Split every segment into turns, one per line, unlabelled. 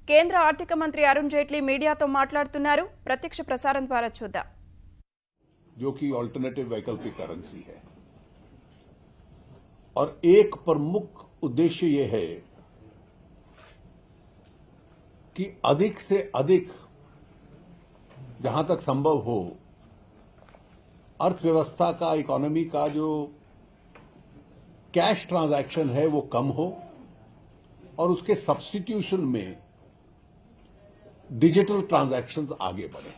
కేంద్ర ఆర్థిక మంత్రి అరుణ్ జైట్లీ మీడియాతో మాట్లాడుతున్నారు. ప్రత్యక్ష ప్రసారం ద్వారా చూద్దాం.
जो कि ऑल्टरनेटिव वैकल्पिक करेंसी है और एक प्रमुख उद्देश्य यह है कि अधिक से अधिक जहां तक संभव हो अर्थव्यवस्था का, इकोनॉमी का जो कैश ट्रांजैक्शन है वो कम हो और उसके सब्स्टिट्यूशन में डिजिटल ट्रांजैक्शंस आगे बढ़े।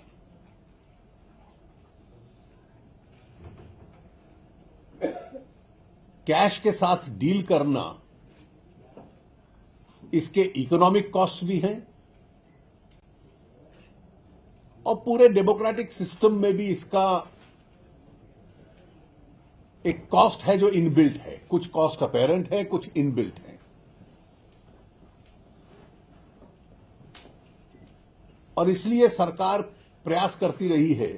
कैश के साथ डील करना इसके इकोनॉमिक कॉस्ट भी हैं और पूरे डेमोक्रेटिक सिस्टम में भी इसका एक कॉस्ट है जो इनबिल्ट है। कुछ कॉस्ट अपेरेंट है, कुछ इनबिल्ट है। और इसलिए सरकार प्रयास करती रही है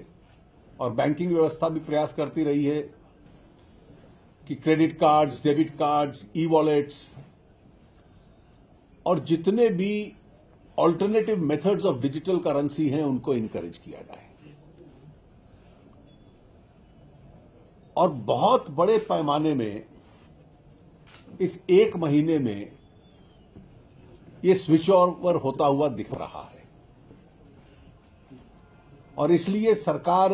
और बैंकिंग व्यवस्था भी प्रयास करती रही है कि credit cards, debit cards, e wallets और जितने भी alternative methods of digital currency हैं उनको इनकरेज किया जाए। और बहुत बड़े पैमाने में इस एक महीने में ये स्विच ओवर होता हुआ दिख रहा है और इसलिए सरकार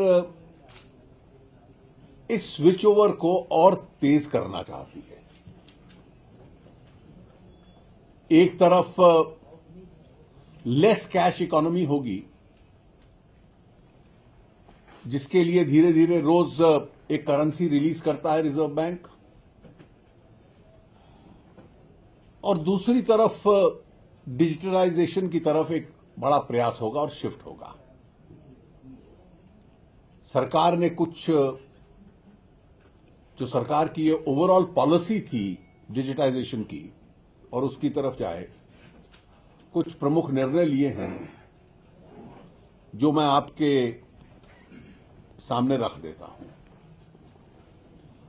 इस स्विच ओवर को और तेज करना चाहती है। एक तरफ लेस कैश इकोनॉमी होगी जिसके लिए धीरे धीरे रोज एक करेंसी रिलीज करता है रिजर्व बैंक, और दूसरी तरफ डिजिटलाइजेशन की तरफ एक बड़ा प्रयास होगा और शिफ्ट होगा। सरकार ने कुछ जो सरकार की ये ओवरऑल पॉलिसी थी डिजिटाइजेशन की और उसकी तरफ जाए, कुछ प्रमुख निर्णय लिए हैं जो मैं आपके सामने रख देता हूं।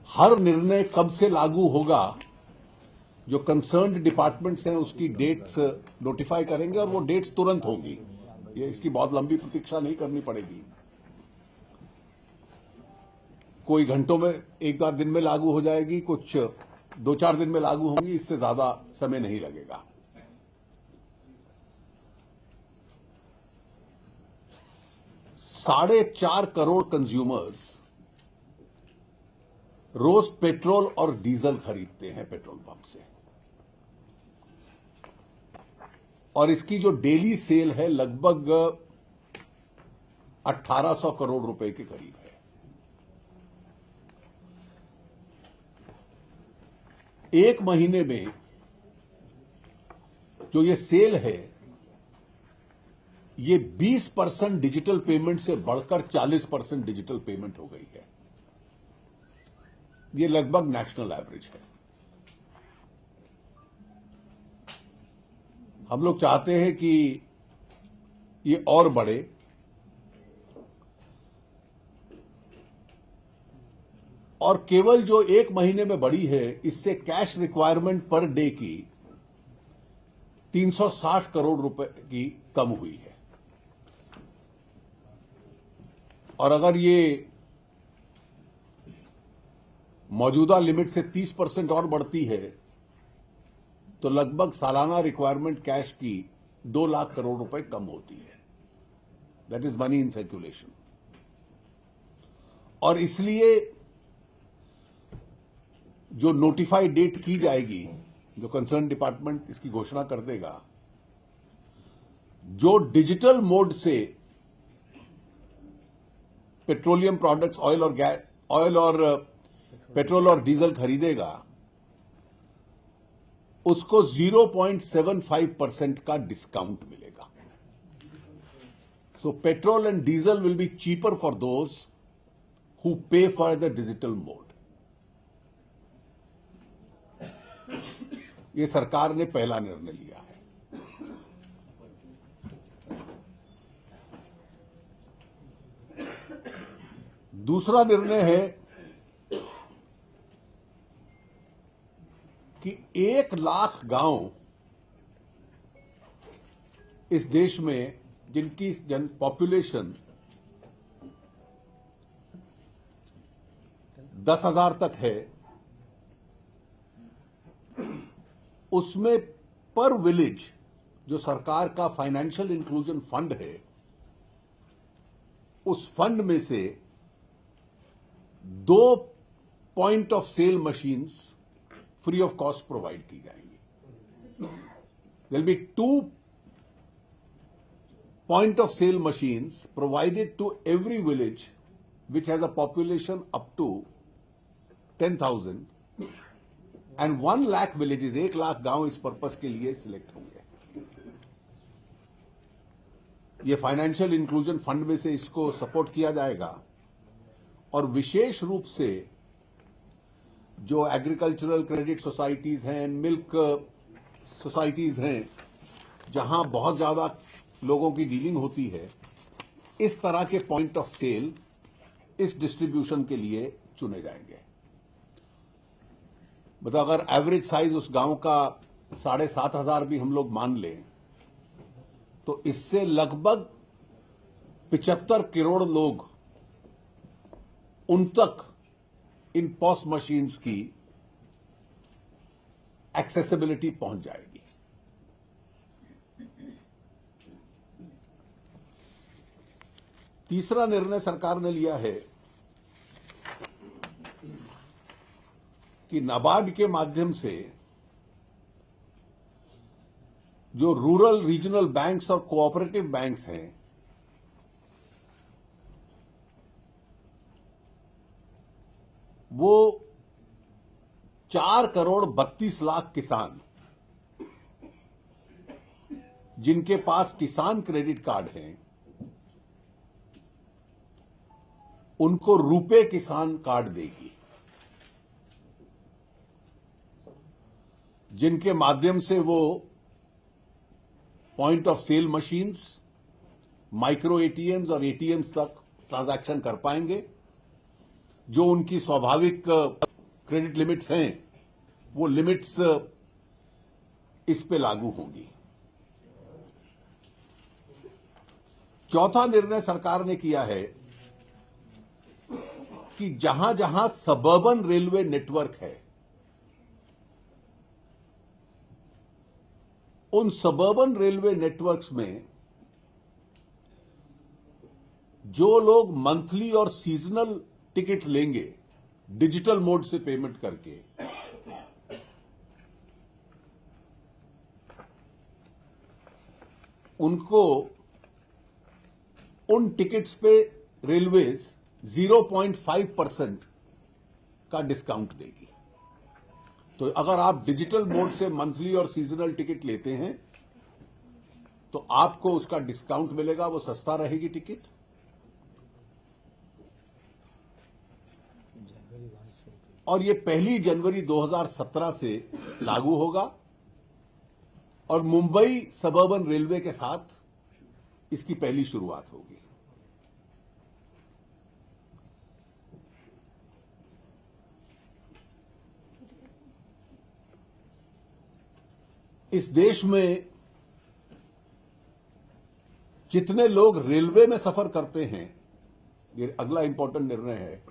हर निर्णय कब से लागू होगा, जो कंसर्न्ड डिपार्टमेंट्स हैं उसकी डेट्स नोटिफाई करेंगे और वो डेट्स तुरंत होगी। ये इसकी बहुत लंबी प्रतीक्षा नहीं करनी पड़ेगी। कोई घंटों में, एक आध दिन में लागू हो जाएगी, कुछ 2-4 दिन में लागू होंगी, इससे ज्यादा समय नहीं लगेगा। ₹4.5 करोड़ कंज्यूमर्स रोज पेट्रोल और डीजल खरीदते हैं पेट्रोल पंप से और इसकी जो डेली सेल है लगभग 1800 करोड़ रुपए के करीब है। एक महीने में जो ये सेल है ये 20% डिजिटल पेमेंट से बढ़कर 40% डिजिटल पेमेंट हो गई है। ये लगभग नेशनल एवरेज है। हम लोग चाहते हैं कि ये और बढ़े और केवल जो एक महीने में बढ़ी है इससे कैश रिक्वायरमेंट पर डे की 360 करोड़ रुपए की कम हुई है। और अगर ये मौजूदा लिमिट से 30% और बढ़ती है तो लगभग सालाना रिक्वायरमेंट कैश की 2 लाख करोड़ रुपए कम होती है। That is money in circulation. और इसलिए जो नोटिफाइड डेट की जाएगी, जो कंसर्न डिपार्टमेंट इसकी घोषणा कर देगा, जो डिजिटल मोड से पेट्रोलियम प्रोडक्ट्स, ऑयल और पेट्रोल और डीजल खरीदेगा, उसको 0.75% का डिस्काउंट मिलेगा। So petrol and diesel will be cheaper for those who pay for the digital mode. ये सरकार ने पहला निर्णय लिया है। दूसरा निर्णय है कि 1 लाख गांव इस देश में जिनकी पॉपुलेशन 10,000 तक है, उसमें पर विलेज जो सरकार का फाइनेंशियल इंक्लूजन फंड है, उस फंड में से 2 point of sale machines free of cost provide की जाएंगी। There will be 2 point of sale machines provided to every village which has a population up to 10,000 and 1 lakh villages, 1 lakh गांव इस purpose के लिए सिलेक्ट होंगे। ये फाइनेंशियल इंक्लूजन फंड में से इसको सपोर्ट किया जाएगा और विशेष रूप से जो एग्रीकल्चरल क्रेडिट सोसाइटीज हैं, मिल्क सोसाइटीज हैं, जहां बहुत ज्यादा लोगों की डीलिंग होती है, इस तरह के पॉइंट ऑफ सेल इस डिस्ट्रीब्यूशन के लिए चुने जाएंगे। मतलब अगर एवरेज साइज उस गांव का 7,500 भी हम लोग मान लें, तो इससे लगभग 75 करोड़ लोग उन तक इन पॉस मशीन्स की एक्सेसिबिलिटी पहुंच जाएगी। तीसरा निर्णय सरकार ने लिया है कि नाबार्ड के माध्यम से जो रूरल रीजनल बैंक्स और कोऑपरेटिव बैंक्स हैं, वो 4 करोड़ 32 लाख किसान जिनके पास किसान क्रेडिट कार्ड हैं, उनको रुपे किसान कार्ड देगी, जिनके माध्यम से वो point of sale machines, micro ATMs और एटीएम्स तक ट्रांजैक्शन कर पाएंगे। जो उनकी स्वाभाविक क्रेडिट लिमिट्स हैं, वो लिमिट्स इस पे लागू होंगी। चौथा निर्णय सरकार ने किया है कि जहां जहां सबर्बन रेलवे नेटवर्क है, उन सबर्बन रेलवे नेटवर्क्स में जो लोग मंथली और सीजनल टिकट लेंगे डिजिटल मोड से पेमेंट करके, उनको उन टिकट्स पे रेलवेज 0.5% का डिस्काउंट देगी। तो अगर आप डिजिटल मोड से मंथली और सीजनल टिकट लेते हैं तो आपको उसका डिस्काउंट मिलेगा, वो सस्ता रहेगी टिकट। और ये 1 जनवरी 2017 से लागू होगा और मुंबई सबर्बन रेलवे के साथ इसकी पहली शुरुआत होगी। इस देश में जितने लोग रेलवे में सफर करते हैं, ये अगला इंपॉर्टेंट निर्णय है,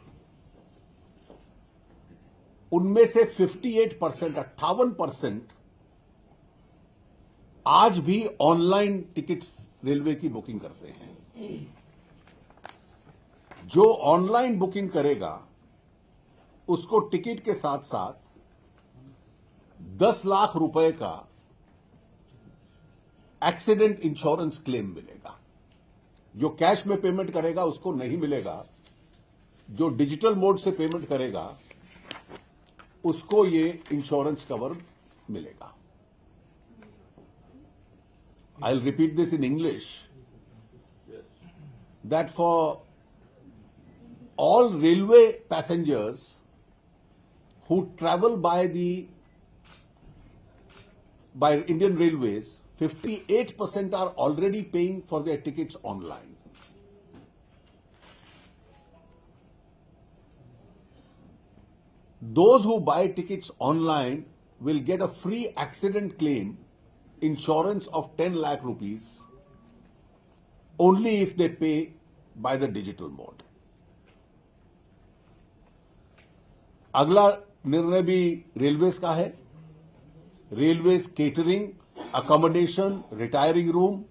उनमें से 58% आज भी ऑनलाइन टिकट्स रेलवे की बुकिंग करते हैं। जो ऑनलाइन बुकिंग करेगा उसको टिकट के साथ साथ 10 लाख रुपए का एक्सीडेंट इंश्योरेंस क्लेम मिलेगा। जो कैश में पेमेंट करेगा उसको नहीं मिलेगा, जो डिजिटल मोड से पेमेंट करेगा उसको ये इंश्योरेंस कवर मिलेगा। I'll repeat this in English, that for all railway passengers who travel by Indian Railways, 58% are already paying for their tickets online. Those who buy tickets online will get a free accident claim insurance of 10 lakh rupees only if they pay by the digital mode. अगला निर्णय भी railways का है. Railways catering, accommodation, retiring room,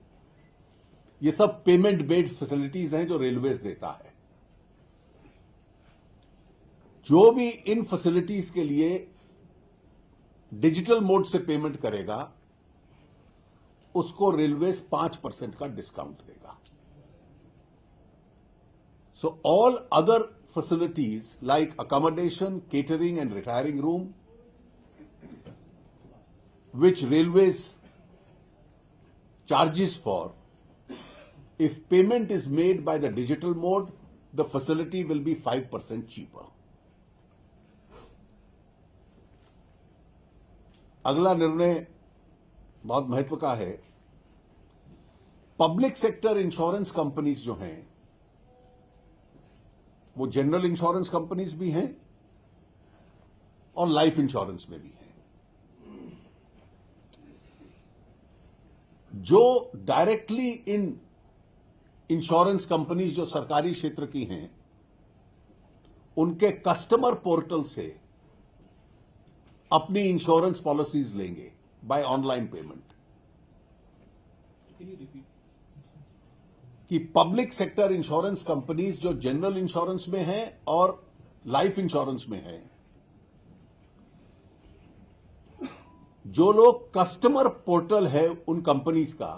ये सब payment based facilities हैं जो railways देता है. जो भी इन फैसिलिटीज के लिए डिजिटल मोड से पेमेंट करेगा उसको रेलवेज 5% का डिस्काउंट देगा. So all other facilities like accommodation, catering and retiring room, which railways charges for, if payment is made by the digital mode, the facility will be 5% cheaper. अगला निर्णय बहुत महत्व का है. पब्लिक सेक्टर इंश्योरेंस कंपनीज जो हैं वो general insurance companies भी हैं और लाइफ इंश्योरेंस में भी हैं. जो डायरेक्टली इन इंश्योरेंस कंपनीज जो सरकारी क्षेत्र की हैं उनके कस्टमर पोर्टल से अपनी इंश्योरेंस पॉलिसीज लेंगे बाय ऑनलाइन पेमेंट. कि पब्लिक सेक्टर इंश्योरेंस कंपनीज जो जनरल इंश्योरेंस में हैं और लाइफ इंश्योरेंस में हैं, जो लोग कस्टमर पोर्टल है उन कंपनीज का,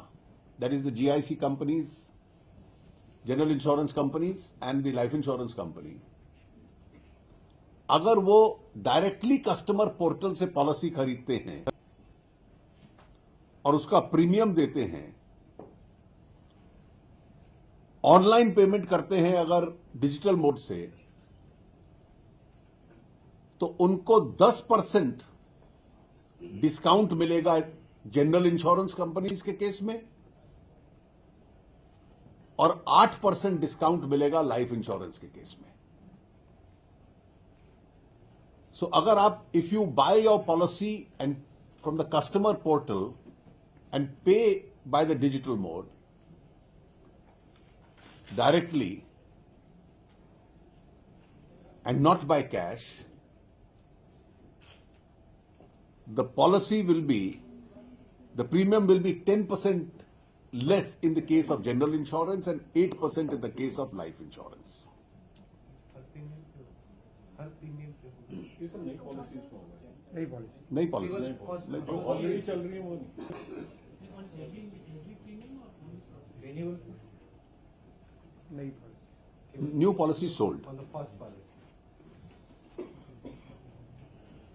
that is the GIC companies, general insurance companies and the life insurance company, अगर वो डायरेक्टली कस्टमर पोर्टल से पॉलिसी खरीदते हैं और उसका प्रीमियम देते हैं, ऑनलाइन पेमेंट करते हैं अगर डिजिटल मोड से, तो उनको 10% डिस्काउंट मिलेगा जनरल इंश्योरेंस कंपनीज के केस में और 8% डिस्काउंट मिलेगा लाइफ इंश्योरेंस के केस में. सो अगर आप if you buy your policy and from the customer portal and pay by the digital mode directly and not by cash, the policy will be, the premium will be 10% less in the case of general insurance and 8% in the case of life insurance.
Her premium पे
ये सब नई policies में होगा.
नई policy
जो already चल रही है वो
renewal
new policy sold.
On the first policy.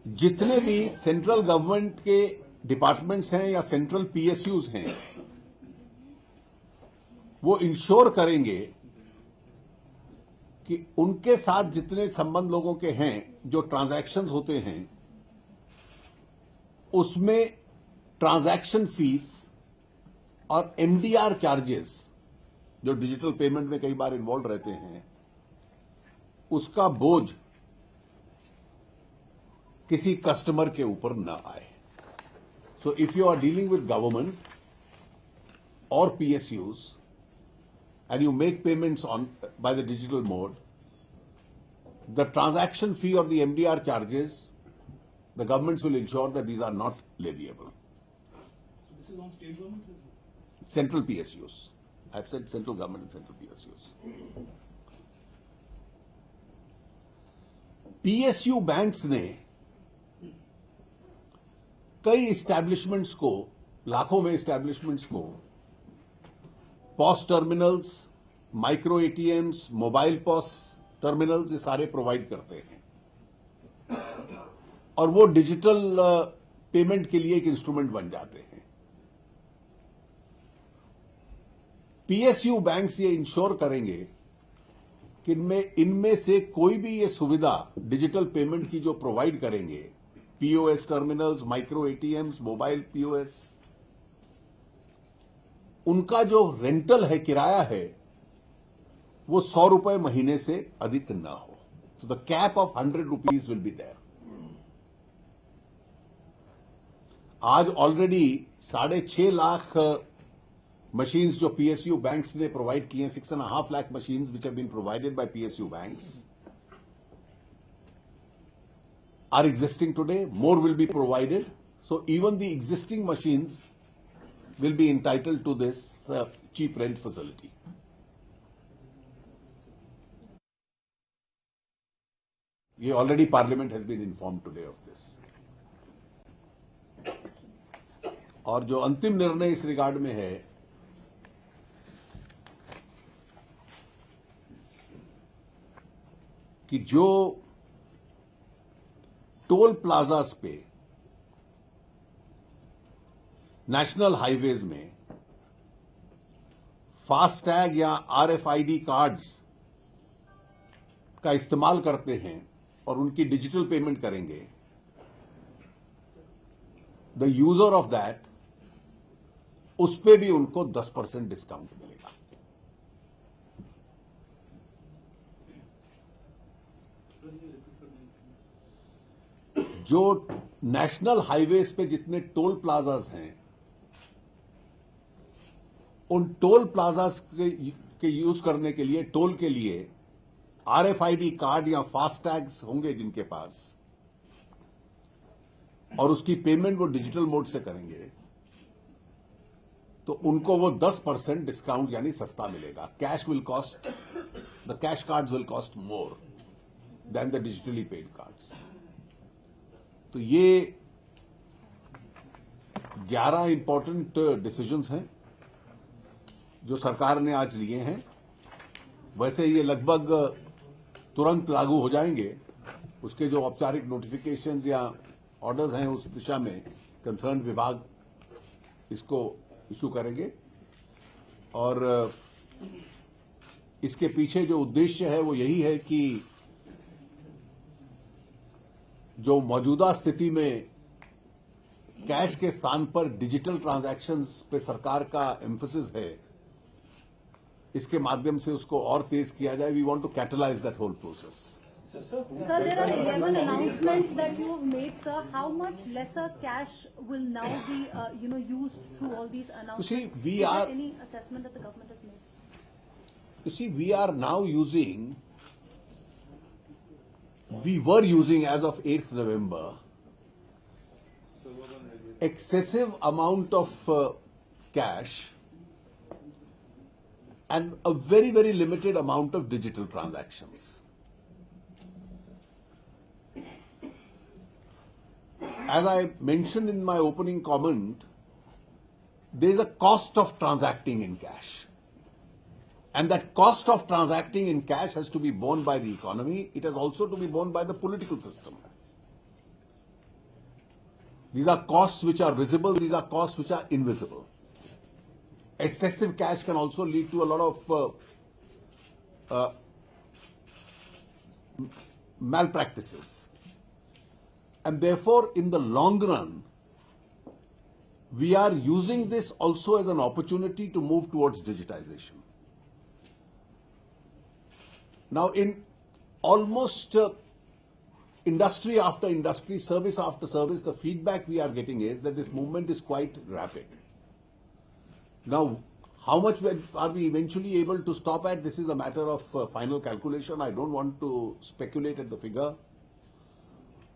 जितने भी सेंट्रल गवर्नमेंट के डिपार्टमेंट्स हैं या सेंट्रल पीएसयूज हैं, वो इंश्योर करेंगे कि उनके साथ जितने संबंध लोगों के हैं, जो ट्रांजैक्शंस होते हैं, उसमें ट्रांजैक्शन फीस और एमडीआर चार्जेस जो डिजिटल पेमेंट में कई बार इन्वॉल्व रहते हैं, उसका बोझ किसी कस्टमर के ऊपर न आए. So if you are dealing with government और PSUs and you make payments on by the digital mode, the transaction fee or the MDR charges, the governments will ensure that these are not leviable.
So this is on state government?
Central PSUs. I've said central government and central PSUs. PSU banks ने कई establishments को, लाखों में establishments को POS terminals, micro ATMs, mobile POS terminals, ये सारे provide करते हैं और वो डिजिटल पेमेंट के लिए एक इंस्ट्रूमेंट बन जाते हैं. PSU बैंक्स ये इंश्योर करेंगे कि इनमें से कोई भी ये सुविधा डिजिटल पेमेंट की जो प्रोवाइड करेंगे, POS terminals, micro ATMs, mobile POS, उनका जो रेंटल है, किराया है, वो 100 रुपए महीने से अधिक न हो. तो the cap of 100 rupees will be there. आज ऑलरेडी 6.5 लाख machines जो PSU banks ने provide किए हैं, 6.5 lakh machines which have been provided by PSU banks are existing today. More will be provided. So even the existing machines will be entitled to this cheap rent facility. Already Parliament has been informed today of this. और जो अंतिम निर्णय इस regard में है, कि जो toll plazas पे नेशनल हाईवेज में फास्टैग या RFID कार्ड्स का इस्तेमाल करते हैं और उनकी डिजिटल पेमेंट करेंगे, द यूजर ऑफ दैट, उस पे भी उनको 10% डिस्काउंट मिलेगा। जो नेशनल हाईवेज पे जितने टोल प्लाजास हैं, उन टोल प्लाजास के यूज करने के लिए, टोल के लिए RFID कार्ड या फास्टैग्स होंगे जिनके पास, और उसकी पेमेंट वो डिजिटल मोड से करेंगे, तो उनको वो 10% डिस्काउंट यानी सस्ता मिलेगा। Cash will cost, the cash cards will cost more than the digitally paid cards. तो ये 11 इंपॉर्टेंट डिसीजंस हैं जो सरकार ने आज लिए हैं। वैसे ये लगभग तुरंत लागू हो जाएंगे। उसके जो औपचारिक नोटिफिकेशंस या ऑर्डर्स हैं उस दिशा में कंसर्न विभाग इसको इशू करेंगे, और इसके पीछे जो उद्देश्य है वो यही है कि जो मौजूदा स्थिति में कैश के स्थान पर डिजिटल ट्रांजैक्शंस पे सरकार का एम्फेसिस है, इसके माध्यम से उसको और तेज किया जाए। We want to catalyse that whole process.
Sir, there are 11 announcements that you have made, sir. How much lesser cash will now be, used through all these announcements?
You see, we
Is
are-
there any assessment that the government has made?
You see, we were using as of 8th November, excessive amount of cash and a very, very limited amount of digital transactions. As I mentioned in my opening comment, there is a cost of transacting in cash. And that cost of transacting in cash has to be borne by the economy. It has also to be borne by the political system. These are costs which are visible. These are costs which are invisible. Excessive cash can also lead to a lot of malpractices. And therefore, in the long run, we are using this also as an opportunity to move towards digitization. Now, in almost industry after industry, service after service, the feedback we are getting is that this movement is quite rapid. Now, how much are we eventually able to stop at? This is a matter of final calculation. I don't want to speculate at the figure.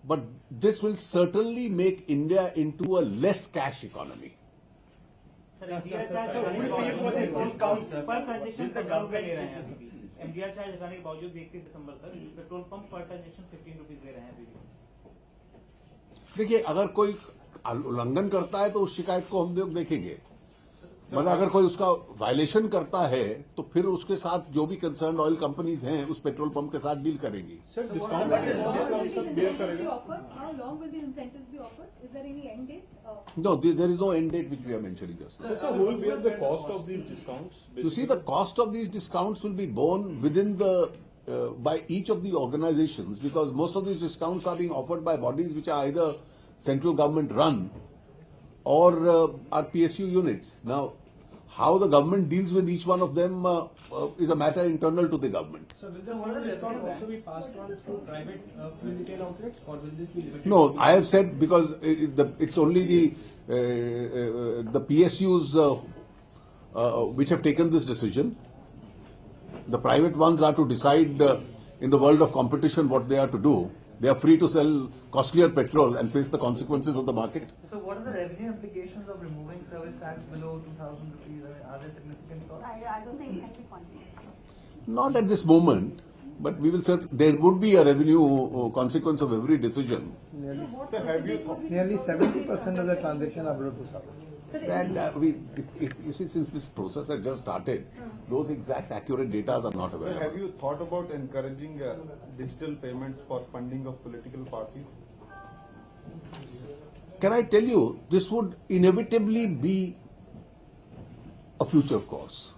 But this will certainly make India into a less cash economy.
MDR charge per transaction 15 रुपए ले रहे हैं अभी भी। MDR charge हटाने के बावजूद 31 दिसंबर तक petrol pump per transaction 15 rupees ले रहे हैं अभी भी।
देखिए, अगर कोई उल्लंघन करता है तो उस शिकायत को हम लोग देखेंगे। मतलब अगर कोई उसका वायलेशन करता है तो फिर उसके साथ जो भी कंसर्न ऑयल कंपनीज हैं उस पेट्रोल पंप के साथ डील करेंगी।
Sir, discount bear करेगा।
How long will these incentives be offered? Is there any end date?
No, there is no end date which we are mentioning just now.
Sir, who will bear the cost of these discounts?
You see, the cost of these discounts will be borne within the by each of the organizations, because most of these discounts are being offered by bodies which are either central government run or are PSU units. Now, how the government deals with each one of them is a matter internal to the government.
So will the whole discount also be passed on through private fuel retail outlets, or will this be limited?
No, I have said because it's only the PSUs which have taken this decision. The private ones are to decide in the world of competition what they are to do. They are free to sell costlier petrol and face the consequences of the market.
So what are the revenue implications of removing service tax below 2,000 rupees? Are there significant costs?
I don't think it can be quantified.
Not at this moment, but we will there would be a revenue consequence of every decision.
Sir, have you
Nearly 70% of the transactions are below 2,000.
And you see, since this process has just started, those exact accurate data are not
Sir,
available.
have you thought about encouraging digital payments for funding of political parties?
Can I tell you, this would inevitably be a future course.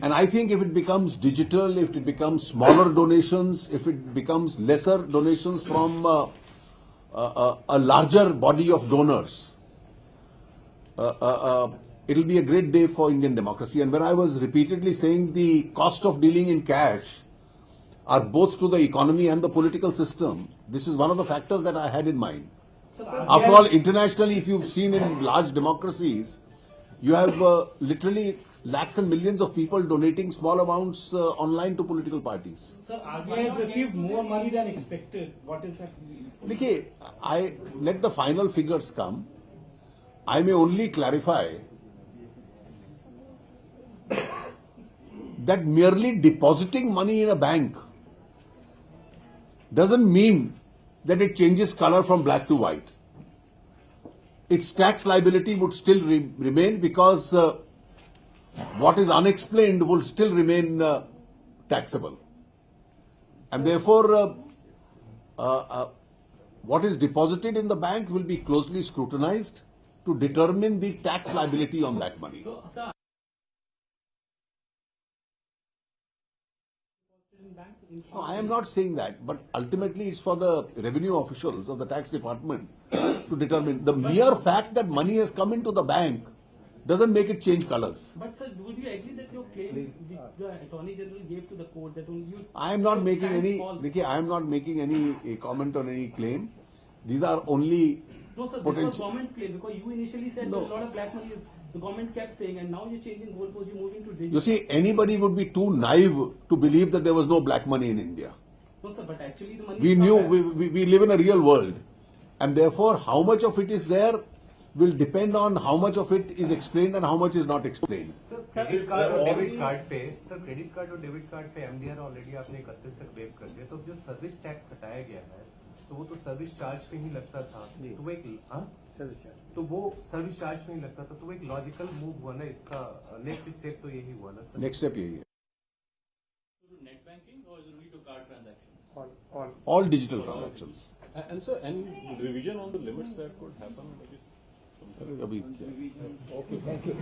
And I think if it becomes digital, if it becomes smaller donations, if it becomes lesser donations from a larger body of donors, it will be a great day for Indian democracy. And when I was repeatedly saying the cost of dealing in cash are both to the economy and the political system, this is one of the factors that I had in mind. After all, internationally, if you've seen in large democracies, you have literally lakhs and millions of people donating small amounts online to political parties.
Sir, RBI has received more money than expected. What is that?
Look, I let the final figures come. I may only clarify that merely depositing money in a bank doesn't mean that it changes color from black to white. Its tax liability would still remain because what is unexplained will still remain taxable. And therefore, what is deposited in the bank will be closely scrutinized to determine the tax liability on that money. No, I am not saying that, but ultimately it's for the revenue officials of the tax department to determine. The mere fact that money has come into the bank doesn't make it change colors.
But sir, would you agree that your claim the Attorney General gave to the court that only you...
I am not making any,
false?
Vicky, I am not making any comment on any claim. These are only
No sir, this
potential.
was government's claim because you initially said
No.
there's a lot of black money. The government kept saying, and now you're changing goalposts, you're moving to digital.
You see, anybody would be too naive to believe that there was no black money in India.
No sir, but actually the money...
We
is not
knew,
there.
we live in a real world. And therefore, how much of it is there will depend on how much of it is explained and how much is not explained.
Sir credit card और debit card पे credit card और debit card पे MDR already आपने 31 तक wave कर दिया, तो जो सर्विस टैक्स घटाया गया है तो वो तो सर्विस चार्ज पे ही लगता था, तो वो एक तो वो सर्विस चार्ज पे ही लगता था, तो वो एक लॉजिकल मूव हुआ ना, इसका नेक्स्ट स्टेप तो यही हुआ ना सर.
Next step यही है.
Net banking or is it only to card transactions?
All digital transactions.
And so, any revision on the limits that could happen?
अभी
Okay, thank you.